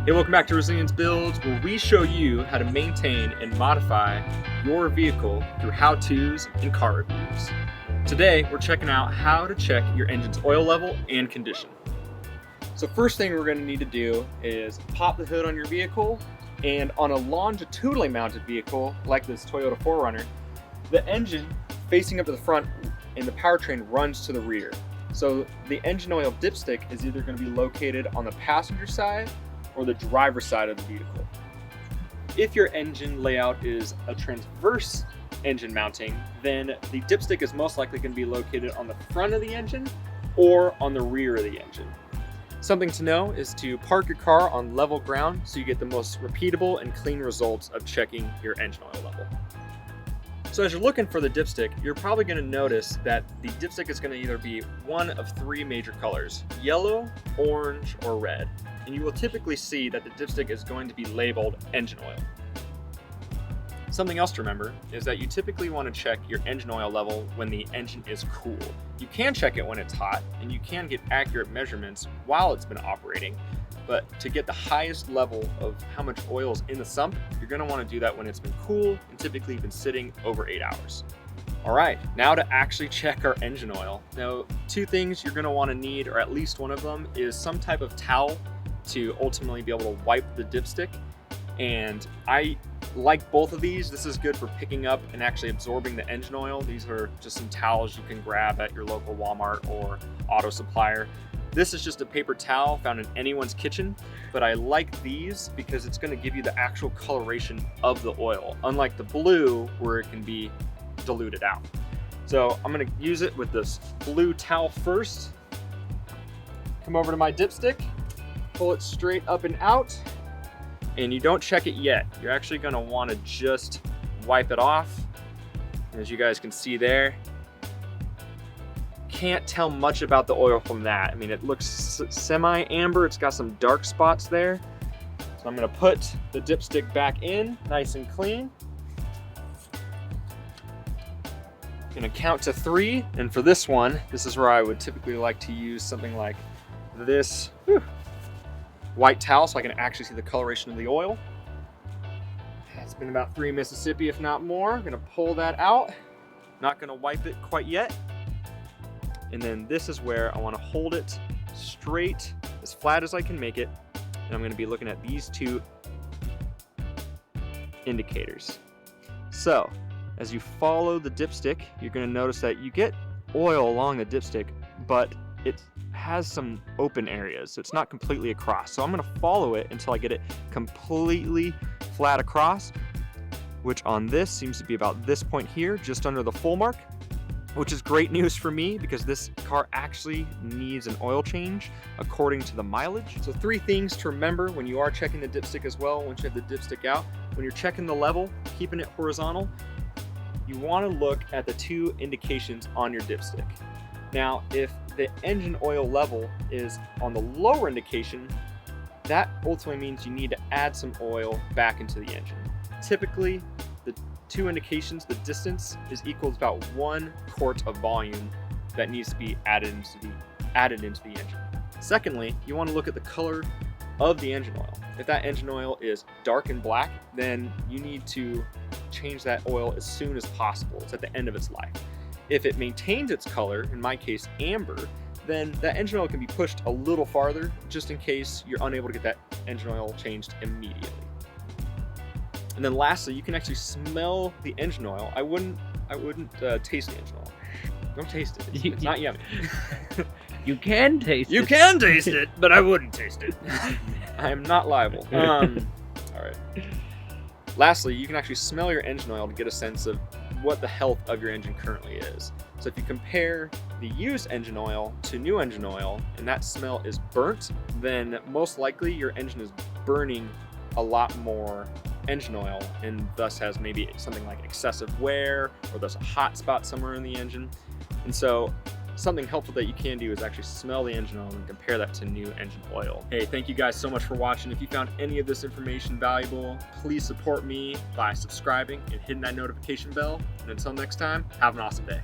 Hey, welcome back to Resilience Builds, where we show you how to maintain and modify your vehicle through how-tos and car reviews. Today, we're checking out how to check your engine's oil level and condition. So first thing we're going to need to do is pop the hood on your vehicle, and on a longitudinally mounted vehicle like this Toyota 4Runner, the engine facing up to the front and the powertrain runs to the rear. So the engine oil dipstick is either going to be located on the passenger side or the driver's side of the vehicle. If your engine layout is a transverse engine mounting, then the dipstick is most likely going to be located on the front of the engine or on the rear of the engine. Something to know is to park your car on level ground so you get the most repeatable and clean results of checking your engine oil level. So as you're looking for the dipstick, you're probably going to notice that the dipstick is going to either be one of three major colors: yellow, orange, or red. And you will typically see that the dipstick is going to be labeled engine oil. Something else to remember is that you typically want to check your engine oil level when the engine is cool. You can check it when it's hot, and you can get accurate measurements while it's been operating, but to get the highest level of how much oil is in the sump, you're going to want to do that when it's been cool and typically been sitting over 8 hours. All right, now to actually check our engine oil. Now, two things you're going to want to need, or at least one of them, is some type of towel to ultimately be able to wipe the dipstick. And I like both of these. This is good for picking up and actually absorbing the engine oil. These are just some towels you can grab at your local Walmart or auto supplier. This is just a paper towel found in anyone's kitchen, but I like these because it's going to give you the actual coloration of the oil, unlike the blue where it can be diluted out. So I'm going to use it with this blue towel first. Come over to my dipstick, pull it straight up and out, and you don't check it yet. You're actually going to want to just wipe it off. And as you guys can see there, can't tell much about the oil from that. I mean, it looks semi-amber. It's got some dark spots there. So I'm going to put the dipstick back in, nice and clean. I'm going to count to 3, and for this one, this is where I would typically like to use something like this white towel so I can actually see the coloration of the oil. It's been about 3 Mississippi, if not more. I'm going to pull that out. Not going to wipe it quite yet. And then this is where I want to hold it straight, as flat as I can make it. And I'm going to be looking at these two indicators. So as you follow the dipstick, you're going to notice that you get oil along the dipstick, but it has some open areas, so it's not completely across. So I'm going to follow it until I get it completely flat across, which on this seems to be about this point here, just under the full mark, which is great news for me because this car actually needs an oil change according to the mileage. So 3 things to remember when you are checking the dipstick as well. Once you have the dipstick out, when you're checking the level, keeping it horizontal, you want to look at the 2 indications on your dipstick. Now, if the engine oil level is on the lower indication, that ultimately means you need to add some oil back into the engine. Typically, the 2 indications, the distance is equal to about 1 quart of volume that needs to be added into the engine. Secondly, you want to look at the color of the engine oil. If that engine oil is dark and black, then you need to change that oil as soon as possible. It's at the end of its life. If it maintains its color, in my case amber, then that engine oil can be pushed a little farther just in case you're unable to get that engine oil changed immediately. And then lastly, you can actually smell the engine oil. I wouldn't taste the engine oil. Don't taste it. It's not yummy. You can taste it. You can taste it, but I wouldn't taste it. I am not liable. All right. Lastly, you can actually smell your engine oil to get a sense of what the health of your engine currently is. So if you compare the used engine oil to new engine oil and that smell is burnt, then most likely your engine is burning a lot more engine oil and thus has maybe something like excessive wear, or there's a hot spot somewhere in the engine. And so something helpful that you can do is actually smell the engine oil and compare that to new engine oil. Hey, thank you guys so much for watching. If you found any of this information valuable, please support me by subscribing and hitting that notification bell. And until next time, have an awesome day.